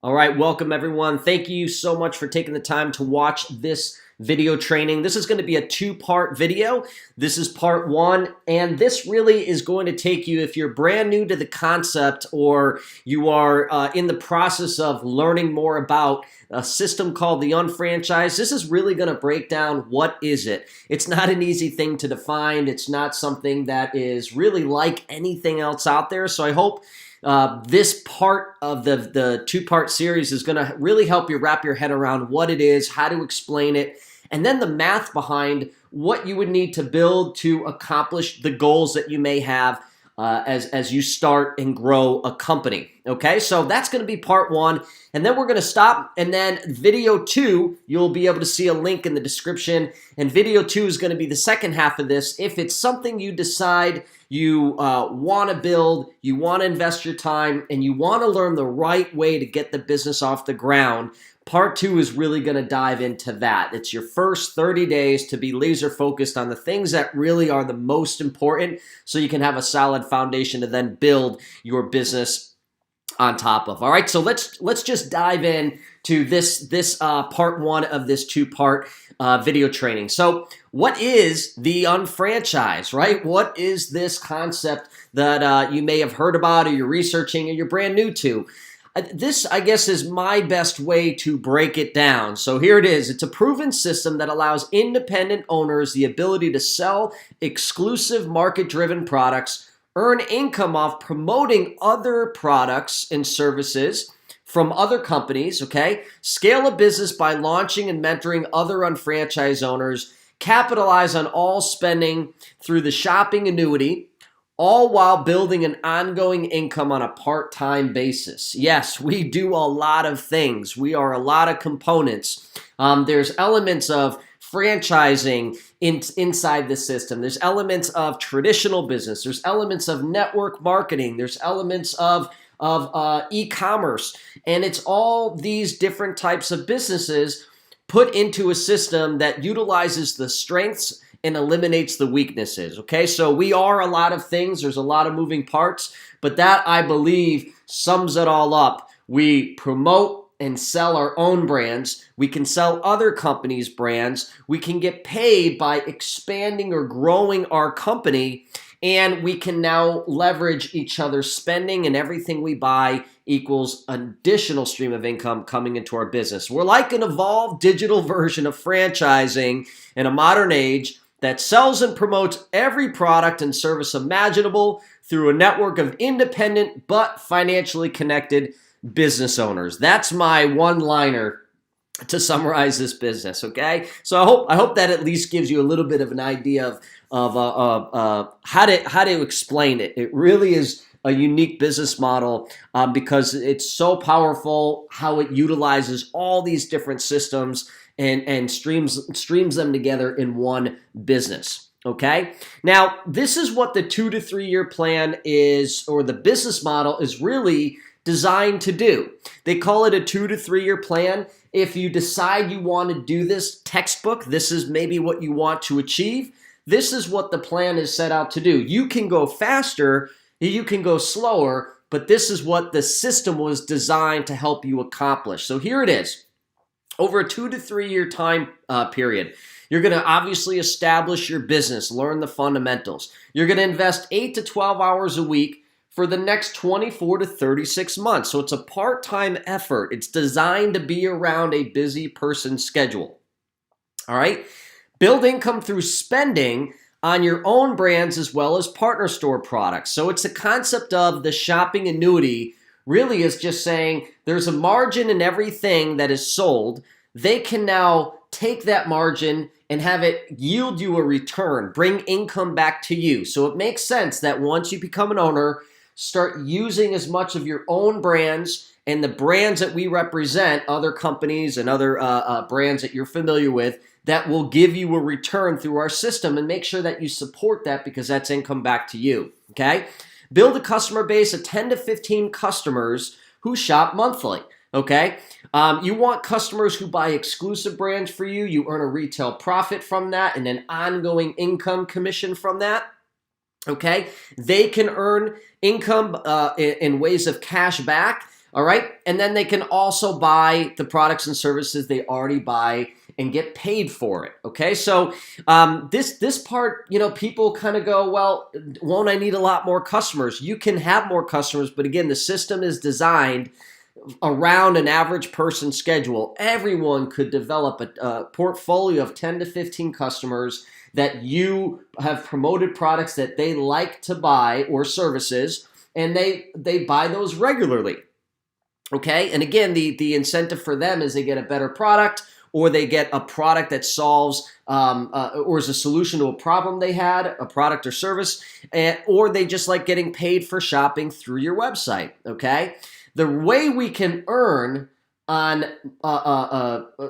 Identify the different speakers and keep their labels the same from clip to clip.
Speaker 1: All right, welcome everyone. Thank you so much for taking the time to watch this video training. This is going to be a two-part video. This is part one, and this really is going to take you, if you're brand new to the concept or you are in the process of learning more about a system called the UnFranchise, this is really going to break down what is it. It's not an easy thing to define. It's not something that is really like anything else out there. So I hope this part of the two-part series is going to really help you wrap your head around what it is, how to explain it, and then the math behind what you would need to build to accomplish the goals that you may have as you start and grow a company. Okay, so that's going to be part one, and then we're going to stop, and then video two, you'll be able to see a link in the description, and video two is going to be the second half of this. If it's something you decide you want to build, you want to invest your time, and you want to learn the right way to get the business off the ground, part two is really going to dive into that. It's your first 30 days to be laser focused on the things that really are the most important so you can have a solid foundation to then build your business on top of. All right, so let's just dive in to this part one of this two-part video training. So what is the UnFranchise, right? What is this concept that you may have heard about or you're researching or you're brand new to? This, I guess, is my best way to break it down. So here it is. It's a proven system that allows independent owners the ability to sell exclusive market-driven products, earn income off promoting other products and services from other companies, okay? Scale a business by launching and mentoring other UnFranchise owners, capitalize on all spending through the shopping annuity, all while building an ongoing income on a part-time basis. Yes, we do a lot of things. We are a lot of components. There's elements of franchising inside the system. There's elements of traditional business. There's elements of network marketing. There's elements of e-commerce. And it's all these different types of businesses put into a system that utilizes the strengths and eliminates the weaknesses, okay? So we are a lot of things. There's a lot of moving parts, but that, I believe, sums it all up. We promote and sell our own brands. We can sell other companies' brands. We can get paid by expanding or growing our company, and we can now leverage each other's spending, and everything we buy equals an additional stream of income coming into our business. We're like an evolved digital version of franchising in a modern age that sells and promotes every product and service imaginable through a network of independent but financially connected business owners. That's my one-liner to summarize this business, okay? So I hope that at least gives you a little bit of an idea of how to explain it. It really is a unique business model because it's so powerful how it utilizes all these different systems and streams them together in one business, okay? Now, this is what the 2 to 3 year plan is, or the business model is really designed to do. They call it a 2 to 3 year plan. If you decide you want to do this textbook, this is maybe what you want to achieve, this is what the plan is set out to do. You can go faster, you can go slower, but this is what the system was designed to help you accomplish. So here it is. Over a 2 to 3 year time period, you're going to obviously establish your business, learn the fundamentals. You're going to invest 8 to 12 hours a week for the next 24 to 36 months. So it's a part-time effort. It's designed to be around a busy person's schedule. All right? Build income through spending on your own brands as well as partner store products. So it's a concept of the shopping annuity. Really is just saying there's a margin in everything that is sold. They can now take that margin and have it yield you a return, bring income back to you. So it makes sense that once you become an owner, start using as much of your own brands and the brands that we represent, other companies and other brands that you're familiar with, that will give you a return through our system, and make sure that you support that because that's income back to you, okay? Build a customer base of 10 to 15 customers who shop monthly, okay? You want customers who buy exclusive brands for you. You earn a retail profit from that and an ongoing income commission from that, okay? They can earn income in ways of cash back All right. And then they can also buy the products and services they already buy and get paid for it. Okay. So this part, people kind of go, well, won't I need a lot more customers? You can have more customers, but again, the system is designed around an average person schedule. Everyone could develop a portfolio of 10 to 15 customers that you have promoted products that they like to buy or services, and they buy those regularly. Okay, and again, the incentive for them is they get a better product, or they get a product that solves or is a solution to a problem they had, a product or service, or they just like getting paid for shopping through your website. Okay, the way we can earn on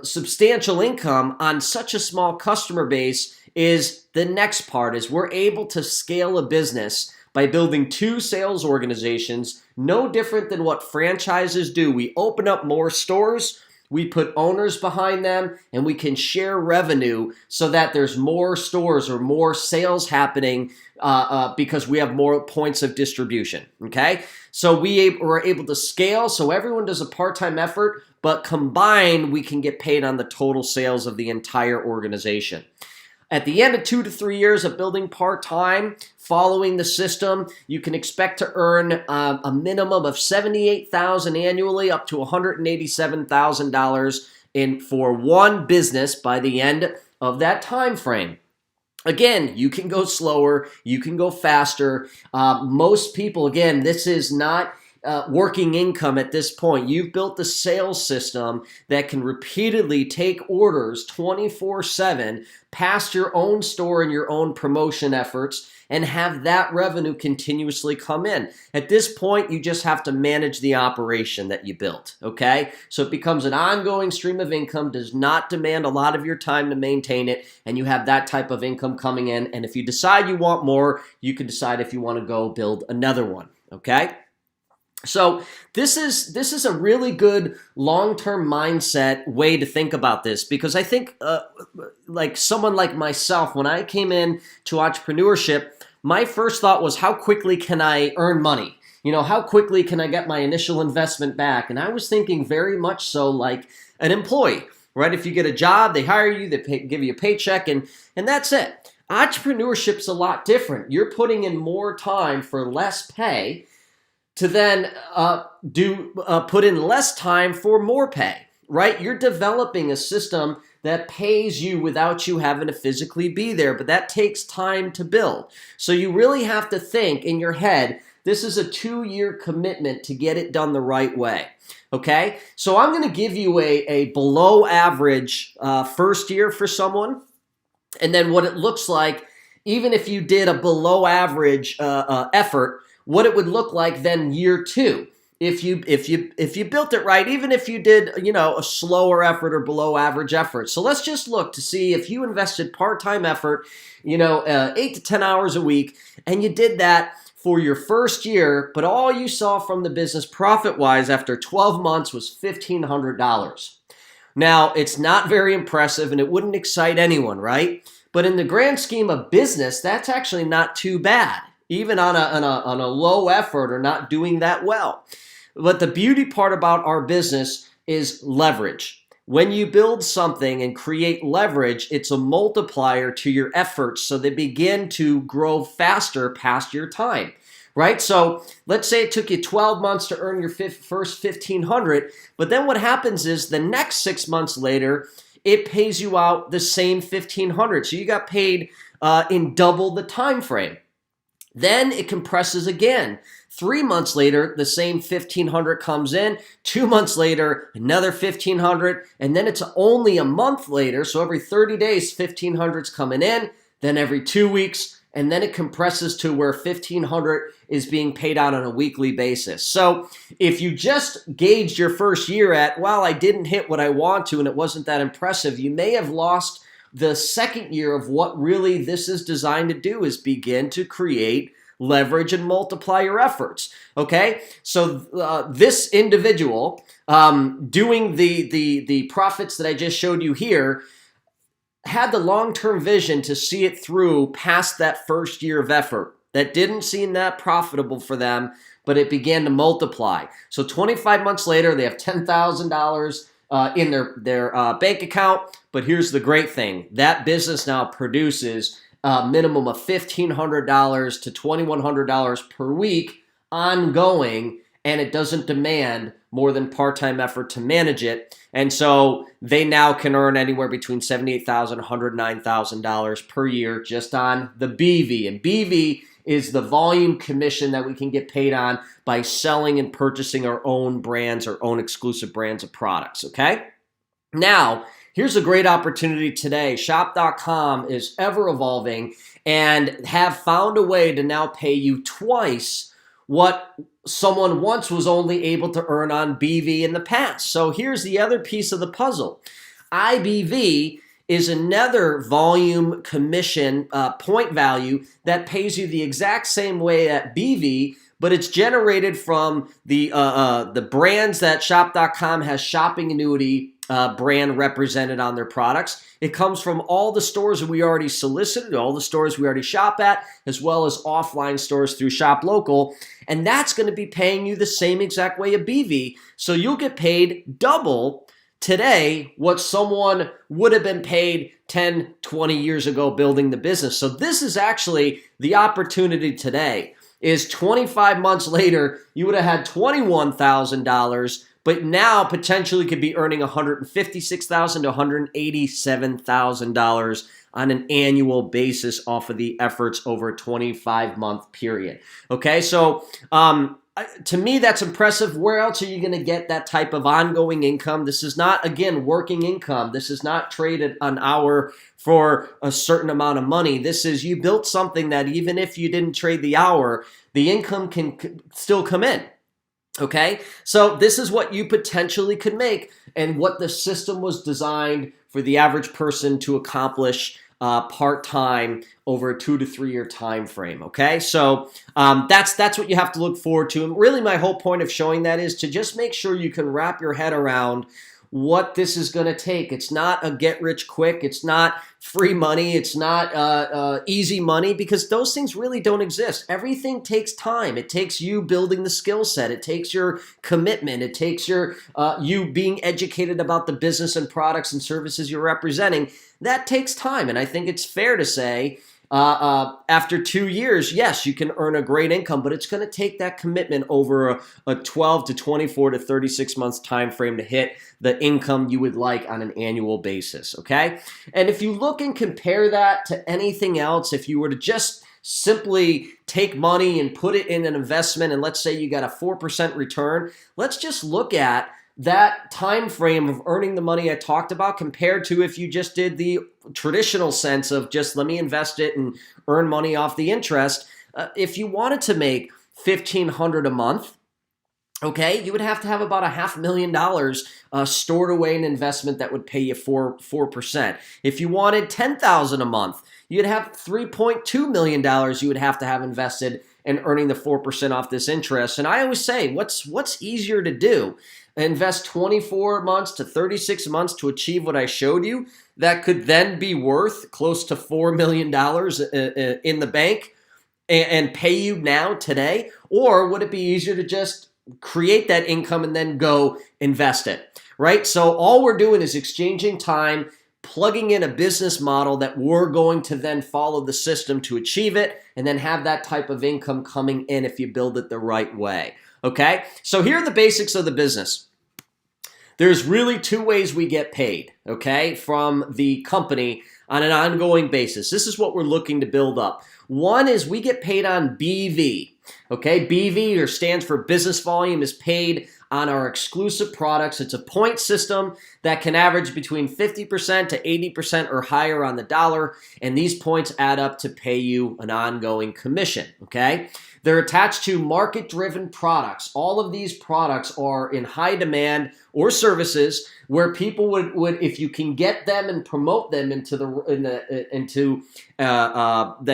Speaker 1: substantial income on such a small customer base is the next part, is we're able to scale a business by building 2 sales organizations, no different than what franchises do. We open up more stores, we put owners behind them, and we can share revenue so that there's more stores or more sales happening because we have more points of distribution, okay? So we're able to scale, so everyone does a part-time effort, but combined, we can get paid on the total sales of the entire organization. At the end of 2 to 3 years of building part-time, following the system, you can expect to earn a minimum of $78,000 annually, up to $187,000 for one business by the end of that time frame. Again, you can go slower, you can go faster. Most people, again, this is not working income at this point. You've built the sales system that can repeatedly take orders 24/7 past your own store and your own promotion efforts and have that revenue continuously come in. At this point, you just have to manage the operation that you built, okay? So it becomes an ongoing stream of income, does not demand a lot of your time to maintain it, and you have that type of income coming in. And if you decide you want more, you can decide if you want to go build another one, okay? So this is a really good long-term mindset way to think about this, because I think like someone like myself, when I came in to entrepreneurship, my first thought was, how quickly can I earn money? How quickly can I get my initial investment back? And I was thinking very much so like an employee, right? If you get a job, they hire you, they give you a paycheck, and that's it. Entrepreneurship's a lot different. You're putting in more time for less pay to then put in less time for more pay, right? You're developing a system that pays you without you having to physically be there, but that takes time to build. So you really have to think in your head, this is a 2-year commitment to get it done the right way, okay? So I'm gonna give you a below average first year for someone, and then what it looks like, even if you did a below average effort, what it would look like then year 2. If you built it right, even if you did, a slower effort or below average effort. So let's just look to see if you invested part-time effort, 8 to 10 hours a week, and you did that for your first year, but all you saw from the business profit-wise after 12 months was $1,500. Now, it's not very impressive, and it wouldn't excite anyone, right? But in the grand scheme of business, that's actually not too bad, even on a low effort or not doing that well. But the beauty part about our business is leverage. When you build something and create leverage, it's a multiplier to your efforts, so they begin to grow faster past your time, right? So let's say it took you 12 months to earn your first $1,500, but then what happens is the next 6 months later, it pays you out the same $1,500. So you got paid in double the time frame. Then it compresses again. 3 months later, the same $1,500 comes in. 2 months later, another $1,500. And then it's only a month later, so every 30 days, $1,500's coming in. Then every 2 weeks, and then it compresses to where $1,500 is being paid out on a weekly basis. So if you just gauged your first year at, well, I didn't hit what I want to and it wasn't that impressive, you may have lost the second year of what really this is designed to do, is begin to create leverage and multiply your efforts, okay? So this individual doing the profits that I just showed you here had the long-term vision to see it through past that first year of effort. That didn't seem that profitable for them, but it began to multiply. So 25 months later, they have $10,000 in their bank account. But here's the great thing. That business now produces a minimum of $1,500 to $2,100 per week ongoing, and it doesn't demand more than part-time effort to manage it. And so they now can earn anywhere between $78,000 and $109,000 per year just on the BV. And BV is the volume commission that we can get paid on by selling and purchasing our own brands, our own exclusive brands of products, okay? Now, here's a great opportunity today. Shop.com is ever evolving and have found a way to now pay you twice what someone once was only able to earn on BV in the past. So here's the other piece of the puzzle. IBV is another volume commission point value that pays you the exact same way at BV, but it's generated from the brands that Shop.com has shopping annuity brand represented on their products. It comes from all the stores that we already solicited, all the stores we already shop at, as well as offline stores through Shop Local. And that's going to be paying you the same exact way a BV. So you'll get paid double today what someone would have been paid 10, 20 years ago building the business. So this is actually the opportunity today. Is 25 months later, you would have had $21,000, but now potentially could be earning $156,000 to $187,000 on an annual basis off of the efforts over a 25-month period. Okay, so to me, that's impressive. Where else are you going to get that type of ongoing income? This is not, again, working income. This is not traded an hour for a certain amount of money. This is you built something that even if you didn't trade the hour, the income can still come in. Okay, so this is what you potentially could make and what the system was designed for the average person to accomplish part-time over a 2 to 3 year time frame. Okay, so that's what you have to look forward to. And really my whole point of showing that is to just make sure you can wrap your head around what this is going to take. It's not a get rich quick. It's not free money. It's not easy money, because those things really don't exist. Everything takes time. It takes you building the skill set. It takes your commitment. It takes your you being educated about the business and products and services you're representing. That takes time. And I think it's fair to say after 2 years, yes, you can earn a great income, but it's going to take that commitment over a 12 to 24 to 36 months time frame to hit the income you would like on an annual basis, okay? And if you look and compare that to anything else, if you were to just simply take money and put it in an investment, and let's say you got a 4% return, let's just look at that time frame of earning the money I talked about compared to if you just did the traditional sense of just let me invest it and earn money off the interest. If you wanted to make $1,500 a month, okay, you would have to have about $500,000 stored away in investment that would pay you 4%. If you wanted $10,000 a month, you'd have $3.2 million you would have to have invested and earning the 4% off this interest. And I always say, what's easier to do? Invest 24 months to 36 months to achieve what I showed you that could then be worth close to $4 million in the bank and pay you now today? Or would it be easier to just create that income and then go invest it, right? So all we're doing is exchanging time, plugging in a business model that we're going to then follow the system to achieve it and then have that type of income coming in if you build it the right way. Okay, so here are the basics of the business. There's really 2 ways we get paid, okay, from the company on an ongoing basis. This is what we're looking to build up. One is we get paid on BV, okay? BV, or stands for business volume, is paid on our exclusive products. It's a point system that can average between 50% to 80% or higher on the dollar, and these points add up to pay you an ongoing commission, okay? They're attached to market-driven products. All of these products are in high demand or services where people would if you can get them and promote them into the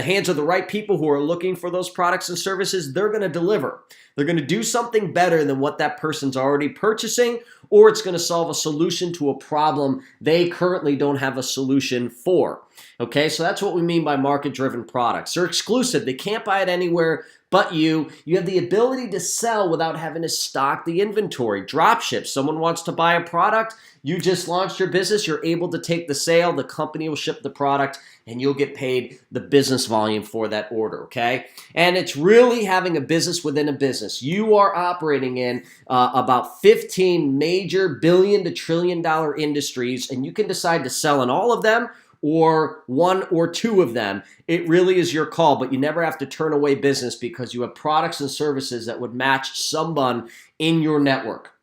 Speaker 1: hands of the right people who are looking for those products and services, they're going to deliver. They're going to do something better than what that person's already purchasing, or it's going to solve a solution to a problem they currently don't have a solution for. Okay, so that's what we mean by market-driven products. They're exclusive. They can't buy it anywhere but you. You have the ability to sell without having to stock the inventory. Drop ship. Someone wants to buy a product. You just launched your business. You're able to take the sale. The company will ship the product, and you'll get paid the business volume for that order, okay? And it's really having a business within a business. You are operating in about 15 major billion to trillion dollar industries, and you can decide to sell in all of them or one or two of them. It really is your call, but you never have to turn away business because you have products and services that would match someone in your network.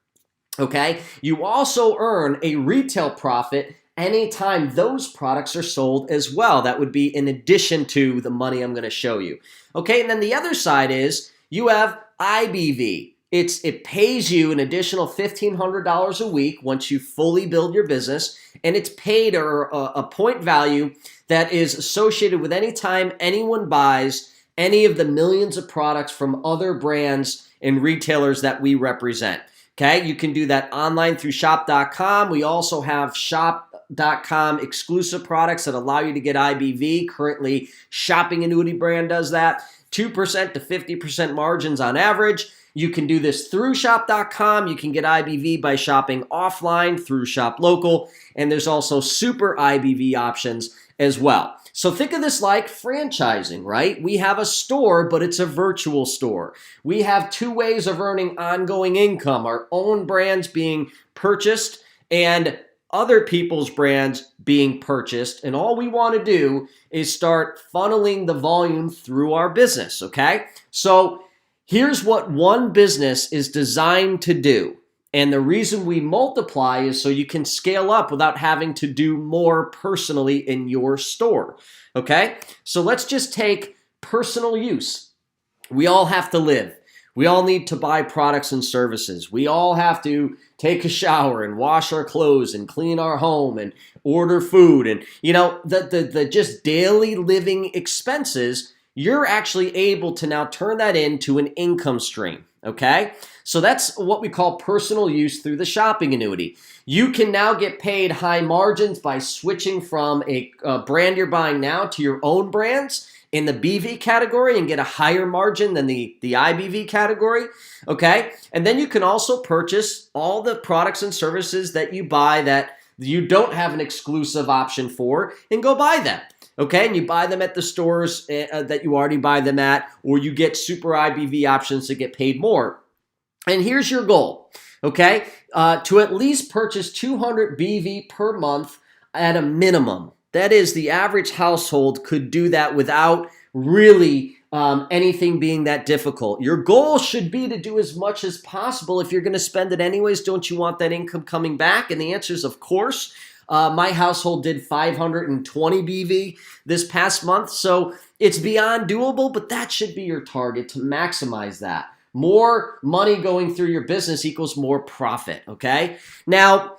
Speaker 1: Okay? You also earn a retail profit anytime those products are sold as well. That would be in addition to the money I'm going to show you. Okay, and then the other side is you have IBV. It pays you an additional $1,500 a week once you fully build your business, and it's paid a point value that is associated with any time anyone buys any of the millions of products from other brands and retailers that we represent. Okay, you can do that online through shop.com. We also have shop.com exclusive products that allow you to get IBV. Currently, Shopping Annuity brand does that. 2% to 50% margins on average. You can do this through shop.com. You can get IBV by shopping offline through Shop Local. And there's also super IBV options as well. So think of this like franchising, right? We have a store, but it's a virtual store. We have two ways of earning ongoing income, our own brands being purchased and other people's brands being purchased. And all we want to do is start funneling the volume through our business, okay? So here's what one business is designed to do. And the reason we multiply is so you can scale up without having to do more personally in your store, okay? So let's just take personal use. We all have to live. We all need to buy products and services. We all have to take a shower and wash our clothes and clean our home and order food. And, you know, the just daily living expenses, you're actually able to now turn that into an income stream, okay? So that's what we call personal use through the shopping annuity. You can now get paid high margins by switching from a brand you're buying now to your own brands in the BV category and get a higher margin than the IBV category, okay? And then you can also purchase all the products and services that you buy that you don't have an exclusive option for and go buy them. Okay, and you buy them at the stores that you already buy them at, or you get super IBV options to get paid more. And here's your goal, okay? To at least purchase 200 BV per month at a minimum. That is, the average household could do that without really anything being that difficult. Your goal should be to do as much as possible. If you're going to spend it anyways, don't you want that income coming back? And the answer is, of course. My household did 520 BV this past month, so it's beyond doable, but that should be your target to maximize that. More money going through your business equals more profit, okay? Now,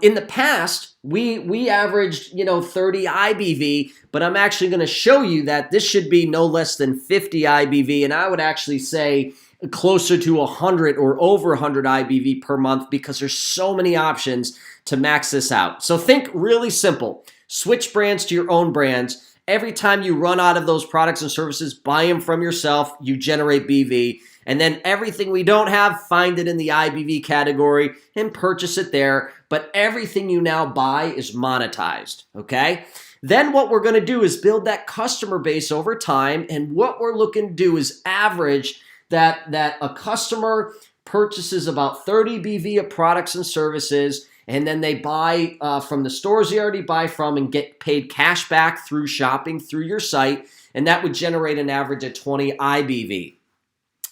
Speaker 1: in the past, we averaged, 30 IBV, but I'm actually going to show you that this should be no less than 50 IBV, and I would actually say closer to 100 or over 100 IBV per month because there's so many options to max this out. So think really simple. Switch brands to your own brands. Every time you run out of those products and services, buy them from yourself. You generate BV. And then everything we don't have, find it in the IBV category and purchase it there. But everything you now buy is monetized, okay? Then what we're going to do is build that customer base over time. And what we're looking to do is average that a customer purchases about 30 BV of products and services, and then they buy from the stores you already buy from and get paid cash back through shopping through your site, and that would generate an average of 20 IBV.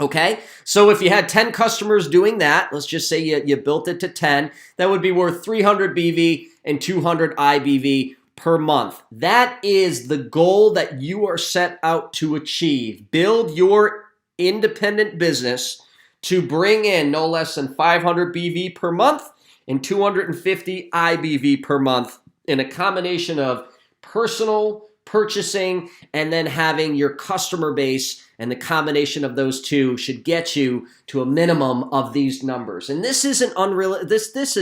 Speaker 1: Okay, so if you had 10 customers doing that, let's just say you built it to 10, that would be worth 300 BV and 200 IBV per month. That is the goal that you are set out to achieve. Build your independent business to bring in no less than 500 BV per month and 250 IBV per month in a combination of personal purchasing and then having your customer base, and the combination of those two should get you to a minimum of these numbers. And this isn't unreal. This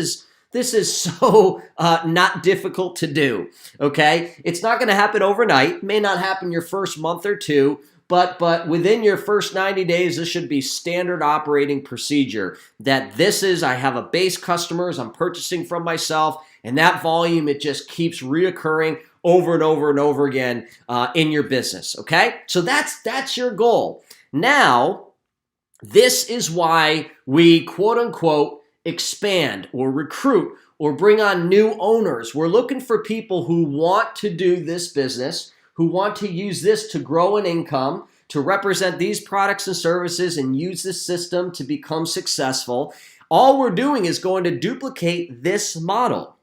Speaker 1: This is so not difficult to do, okay? It's not going to happen overnight. It may not happen your first month or two, but within your first 90 days, this should be standard operating procedure. That this is, I have a base customers I'm purchasing from myself, and that volume, it just keeps reoccurring over and over and over again in your business, okay? So that's your goal. Now, this is why we quote unquote expand or recruit or bring on new owners. We're looking for people who want to do this business, who want to use this to grow an income, to represent these products and services and use this system to become successful. All we're doing is going to duplicate this model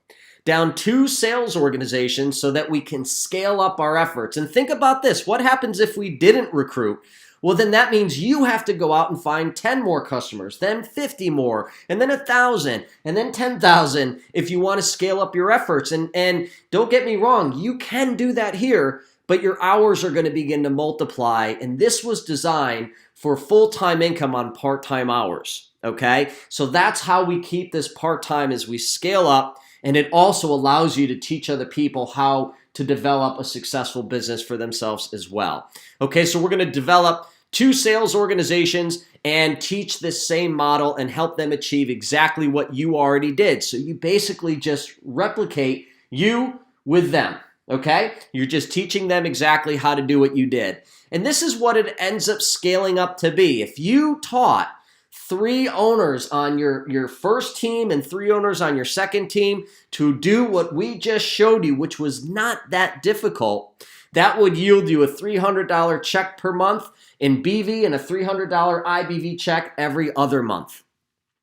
Speaker 1: down 2 sales organizations so that we can scale up our efforts. And think about this. What happens if we didn't recruit? Well, then that means you have to go out and find 10 more customers, then 50 more, and then 1,000, and then 10,000 if you want to scale up your efforts. And don't get me wrong, you can do that here, but your hours are going to begin to multiply. And this was designed for full-time income on part-time hours, okay? So that's how we keep this part-time as we scale up. And it also allows you to teach other people how to develop a successful business for themselves as well. Okay, so we're going to develop 2 sales organizations and teach this same model and help them achieve exactly what you already did. So you basically just replicate you with them, okay? You're just teaching them exactly how to do what you did. And this is what it ends up scaling up to be. If you taught 3 owners on your first team and 3 owners on your second team to do what we just showed you, which was not that difficult, that would yield you a $300 check per month in BV and a $300 IBV check every other month.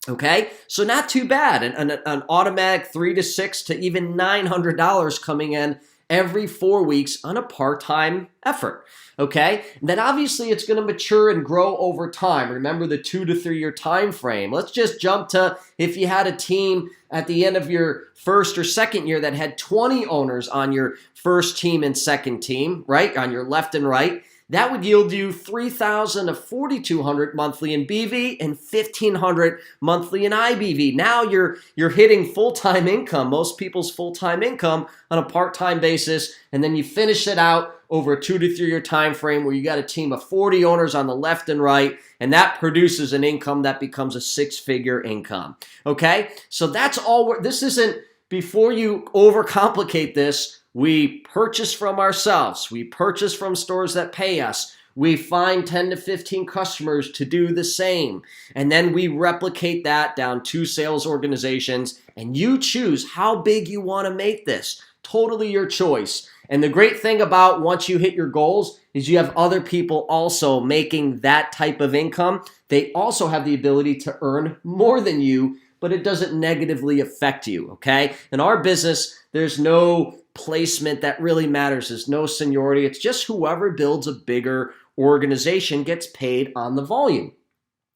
Speaker 1: Okay, so not too bad. An automatic $300 to $600 to even $900 coming in every 4 weeks on a part-time effort. Okay, and then obviously it's going to mature and grow over time. Remember the 2 to 3 year time frame. Let's just jump to if you had a team at the end of your first or second year that had 20 owners on your first team and second team, right, on your left and right. That would yield you $3,000 to $4,200 monthly in BV and $1,500 monthly in IBV. Now you're hitting full-time income, most people's full-time income on a part-time basis, and then you finish it out over a 2 to 3 year time frame where you got a team of 40 owners on the left and right, and that produces an income that becomes a 6-figure income. Okay, so that's all. This isn't, before you overcomplicate this, we purchase from ourselves. We purchase from stores that pay us. We find 10 to 15 customers to do the same. And then we replicate that down 2 sales organizations. And you choose how big you want to make this. Totally your choice. And the great thing about once you hit your goals is you have other people also making that type of income. They also have the ability to earn more than you, but it doesn't negatively affect you, okay? In our business, there's no placement that really matters. There's no seniority. It's just whoever builds a bigger organization gets paid on the volume,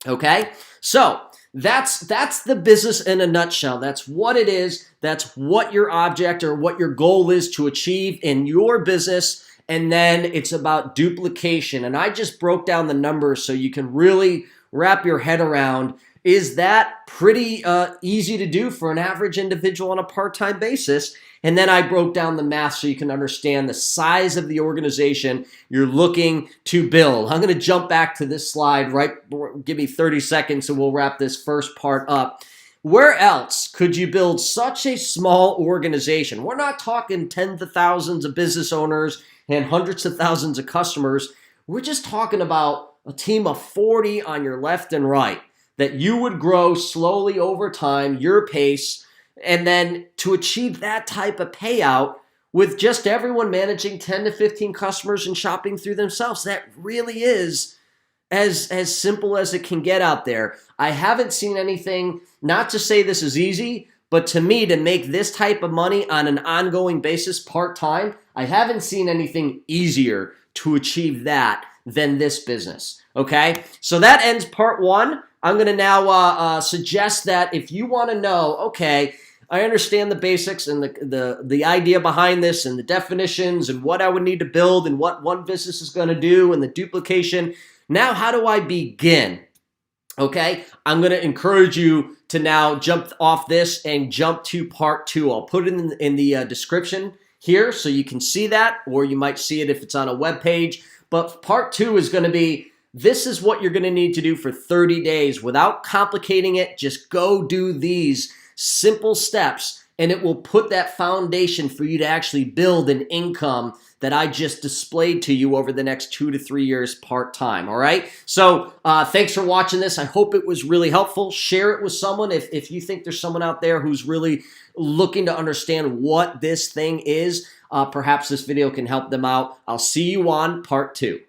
Speaker 1: okay? So that's the business in a nutshell. That's what it is. That's what your object or what your goal is to achieve in your business. And then it's about duplication. And I just broke down the numbers so you can really wrap your head around, is that pretty easy to do for an average individual on a part-time basis? And then I broke down the math so you can understand the size of the organization you're looking to build. I'm going to jump back to this slide, right? Give me 30 seconds and we'll wrap this first part up. Where else could you build such a small organization? We're not talking tens of thousands of business owners and hundreds of thousands of customers. We're just talking about a team of 40 on your left and right that you would grow slowly over time, your pace, and then to achieve that type of payout with just everyone managing 10 to 15 customers and shopping through themselves. That really is as simple as it can get out there. I haven't seen anything, not to say this is easy, but to me, to make this type of money on an ongoing basis part-time, I haven't seen anything easier to achieve that than this business, okay? So that ends part 1. I'm going to now suggest that if you want to know, okay, I understand the basics and the idea behind this and the definitions and what I would need to build and what one business is going to do and the duplication. Now, how do I begin? Okay, I'm going to encourage you to now jump off this and jump to part 2. I'll put it in the description here so you can see that, or you might see it if it's on a web page. But part 2 is going to be, this is what you're going to need to do for 30 days without complicating it. Just go do these simple steps, and it will put that foundation for you to actually build an income that I just displayed to you over the next 2 to 3 years part-time, all right? So thanks for watching this. I hope it was really helpful. Share it with someone if you think there's someone out there who's really looking to understand what this thing is. Perhaps this video can help them out. I'll see you on part 2.